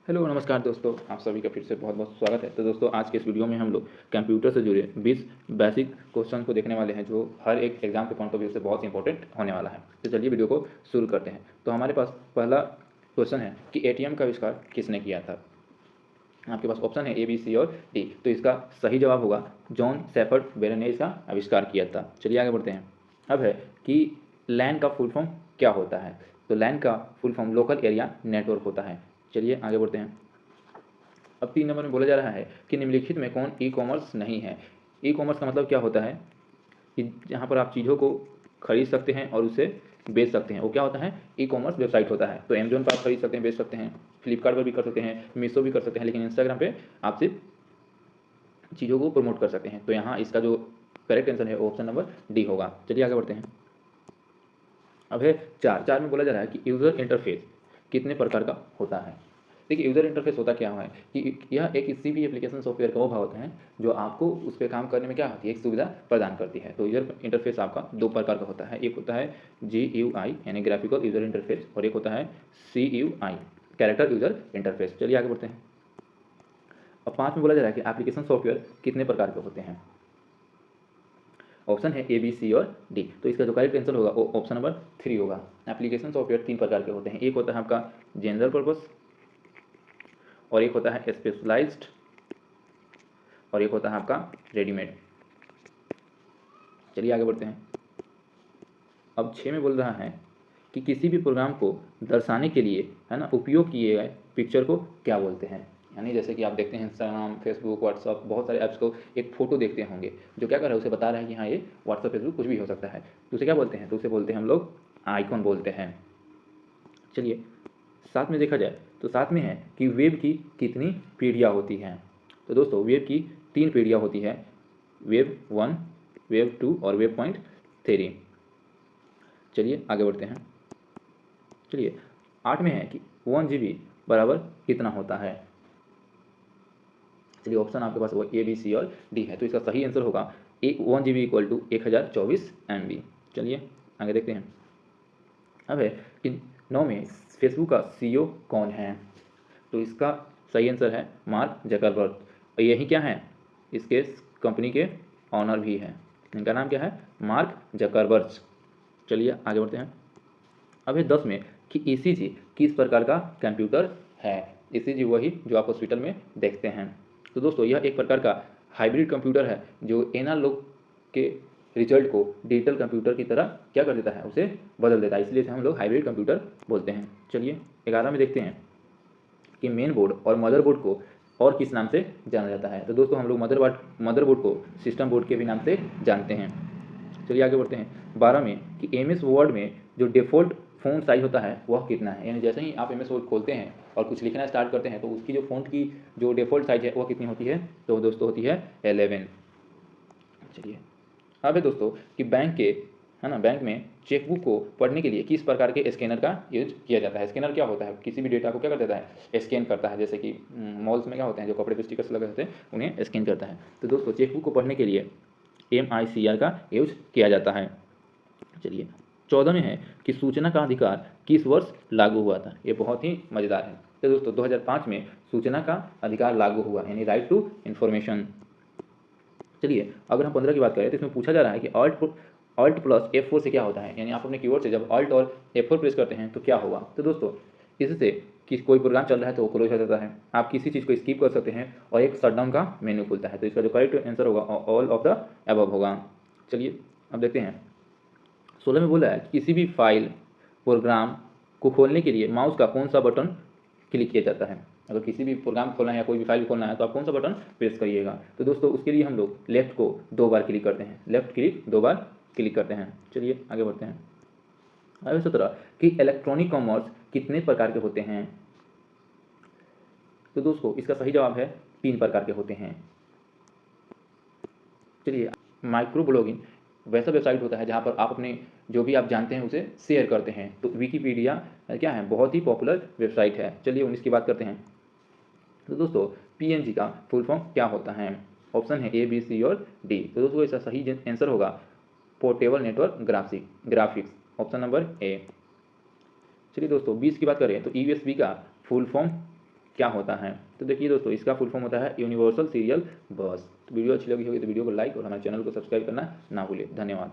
Hello नमस्कार दोस्तों, आप सभी का फिर से बहुत बहुत स्वागत है। तो दोस्तों, आज के इस वीडियो में हम लोग कंप्यूटर से जुड़े 20 बेसिक क्वेश्चन को देखने वाले हैं, जो हर एक एग्जाम के पॉइंट ऑफ व्यू से बहुत इंपॉर्टेंट होने वाला है। तो चलिए वीडियो को शुरू करते हैं। तो हमारे पास पहला क्वेश्चन है कि एटीएम का आविष्कार किसने किया था। आपके पास ऑप्शन है ए, बी, सी और डी। तो इसका सही जवाब होगा जॉन सेफर्ड बेल ने इसका आविष्कार किया था। चलिए आगे बढ़ते हैं। अब है कि लैन का फुल फॉर्म क्या होता है। तो लैन का full form local area network होता है। चलिए आगे बढ़ते हैं। अब 3 नंबर में बोला जा रहा है कि निम्नलिखित में कौन ई कॉमर्स नहीं है। ई कॉमर्स का मतलब क्या होता है कि जहाँ पर आप चीज़ों को खरीद सकते हैं और उसे बेच सकते हैं, वो क्या होता है, ई कॉमर्स वेबसाइट होता है। तो अमेजोन पर आप खरीद सकते हैं, बेच सकते हैं, फ्लिपकार्ट पर भी कर सकते हैं, मीशो भी कर सकते हैं, लेकिन इंस्टाग्राम पे आप सिर्फ चीज़ों को प्रमोट कर सकते हैं। तो यहाँ इसका जो करेक्ट आंसर है वो ऑप्शन नंबर डी होगा। चलिए आगे बढ़ते हैं। अब है चार में बोला जा रहा है कि यूज़र इंटरफेस कितने प्रकार का होता है। देखिए, यूज़र इंटरफेस होता क्या है कि यह एक किसी भी एप्लीकेशन सॉफ्टवेयर का वो भाग होता है जो आपको उस पर काम करने में क्या होती है, एक सुविधा प्रदान करती है। तो यूज़र इंटरफेस आपका 2 प्रकार का होता है। एक होता है GUI यानी ग्राफिकल यूज़र इंटरफेस, और एक होता है CUI कैरेक्टर यूज़र इंटरफेस। चलिए आगे बढ़ते हैं। अब 5 में बोला जा रहा है कि एप्लीकेशन सॉफ्टवेयर कितने प्रकार के होते हैं। ऑप्शन है ए, बी, सी और डी। तो इसका जो करेक्ट आंसर होगा वो ऑप्शन नंबर 3 होगा। एप्लीकेशन सॉफ्टवेयर 3 प्रकार के होते हैं। एक होता है आपका जनरल पर्पस, और एक होता है स्पेशलाइज्ड, और एक होता है आपका रेडीमेड। चलिए आगे बढ़ते हैं। अब 6 में बोल रहा है कि किसी भी प्रोग्राम को दर्शाने के लिए, है ना, उपयोग किए गए पिक्चर को क्या बोलते हैं। यानी जैसे कि आप देखते हैं इंस्टाग्राम, फेसबुक, व्हाट्सअप, बहुत सारे ऐप्स को एक फ़ोटो देखते होंगे जो क्या कर रहा है, उसे बता रहा है कि हाँ ये व्हाट्सअप, फेसबुक कुछ भी हो सकता है। तो उसे क्या बोलते हैं, तो उसे बोलते हैं हम लोग आइकॉन बोलते हैं। चलिए 7 में देखा जाए तो 7 में है कि वेब की कितनी पीढ़ियाँ होती हैं। तो दोस्तों, वेब की 3 पीढ़ियाँ होती है, वेब 1, वेब 2 और वेब पॉइंट 3। चलिए आगे बढ़ते हैं। चलिए 8 में है कि 1 GB बराबर कितना होता है। चलिए ऑप्शन आपके पास वो ए, बी, सी और डी है। तो इसका सही आंसर होगा 1 GB इक्वल टू 1024 MB। चलिए आगे देखते हैं। अब है कि 9 में फेसबुक का CEO कौन है। तो इसका सही आंसर है मार्क जकरबर्ग। और यही क्या है, इसके कंपनी के ऑनर भी हैं। इनका नाम क्या है, मार्क जकरबर्ग। चलिए आगे बढ़ते हैं। अब है 10 में कि ECG किस प्रकार का कंप्यूटर है। ECG वही जो आप हॉस्पिटल में देखते हैं। तो दोस्तों, यह एक प्रकार का हाइब्रिड कंप्यूटर है जो एनालॉग के रिजल्ट को डिजिटल कंप्यूटर की तरह क्या कर देता है, उसे बदल देता है। इसलिए इसे हम लोग हाइब्रिड कंप्यूटर बोलते हैं। चलिए 11 में देखते हैं कि मेन बोर्ड और मदरबोर्ड को और किस नाम से जाना जाता है। तो दोस्तों, हम लोग मदरबोर्ड को सिस्टम बोर्ड के भी नाम से जानते हैं। चलिए आगे बढ़ते हैं। 12 में कि MS वर्ड में जो डिफ़ॉल्ट फ़ॉन्ट साइज़ होता है वह कितना है। यानी जैसे ही आप MS वर्ड खोलते हैं और कुछ लिखना स्टार्ट करते हैं तो उसकी जो फ़ॉन्ट की जो डिफ़ॉल्ट साइज़ है वह कितनी होती है, तो दोस्तों होती है 11। चलिए अब है दोस्तों कि बैंक के, है ना, बैंक में चेकबुक को पढ़ने के लिए किस प्रकार के स्कैनर का यूज किया जाता है। स्कैनर क्या होता है, किसी भी डेटा को क्या कर देता है, स्कैन करता है। जैसे कि मॉल्स में क्या होते हैं, जो कपड़े पे स्टिकर्स लगे होते हैं उन्हें स्कैन करता है। तो दोस्तों, चेकबुक को पढ़ने के लिए MICR का यूज किया जाता है। चलिए 14 में है कि सूचना का अधिकार किस वर्ष लागू हुआ था। ये बहुत ही मज़ेदार है। तो दोस्तों, 2005 में सूचना का अधिकार लागू हुआ, यानी राइट टू इन्फॉर्मेशन। चलिए अगर हम 15 की बात करें तो इसमें पूछा जा रहा है कि ऑल्ट प्लस F4 से क्या होता है। यानी आप अपने कीबोर्ड से जब ऑल्ट और F4 प्रेस करते हैं तो क्या होगा। तो दोस्तों, इससे कि कोई प्रोग्राम चल रहा है तो वो क्लोज हो जाता है, आप किसी चीज़ को स्किप कर सकते हैं और एक शटडाउन का मेन्यू खुलता है। तो इसका जो करेक्ट आंसर होगा ऑल ऑफ द अबव होगा। चलिए अब देखते हैं। 16 में बोला है कि किसी भी फाइल प्रोग्राम को खोलने के लिए माउस का कौन सा बटन क्लिक किया जाता है। अगर किसी भी प्रोग्राम खोलना है या कोई भी फाइल खोलना है तो आप कौन सा बटन प्रेस करिएगा। तो दोस्तों, उसके लिए हम लोग लेफ्ट को 2 बार क्लिक करते हैं, लेफ्ट क्लिक 2 बार क्लिक करते हैं। चलिए आगे बढ़ते हैं। अब 17 कि इलेक्ट्रॉनिक कॉमर्स कितने प्रकार के होते हैं। तो दोस्तों, इसका सही जवाब है 3 प्रकार के होते हैं। चलिए, माइक्रो ब्लॉगिंग वैसा वेबसाइट होता है जहाँ पर आप अपने जो भी आप जानते हैं उसे शेयर करते हैं। तो विकिपीडिया क्या है, बहुत ही पॉपुलर वेबसाइट है। चलिए 19 की बात करते हैं। तो दोस्तों, PNG का फुल फॉर्म क्या होता है। ऑप्शन है A, B, C और D। तो दोस्तों, इसका सही आंसर होगा portable network graphics, option number A। चलिए दोस्तों, 20 की बात करें तो USB का फुल फॉर्म क्या होता है। तो देखिए दोस्तों, इसका फुल फॉर्म होता है यूनिवर्सल सीरियल बस। तो वीडियो अच्छी लगी होगी तो वीडियो को लाइक और हमारे चैनल को सब्सक्राइब करना ना भूलिए। धन्यवाद।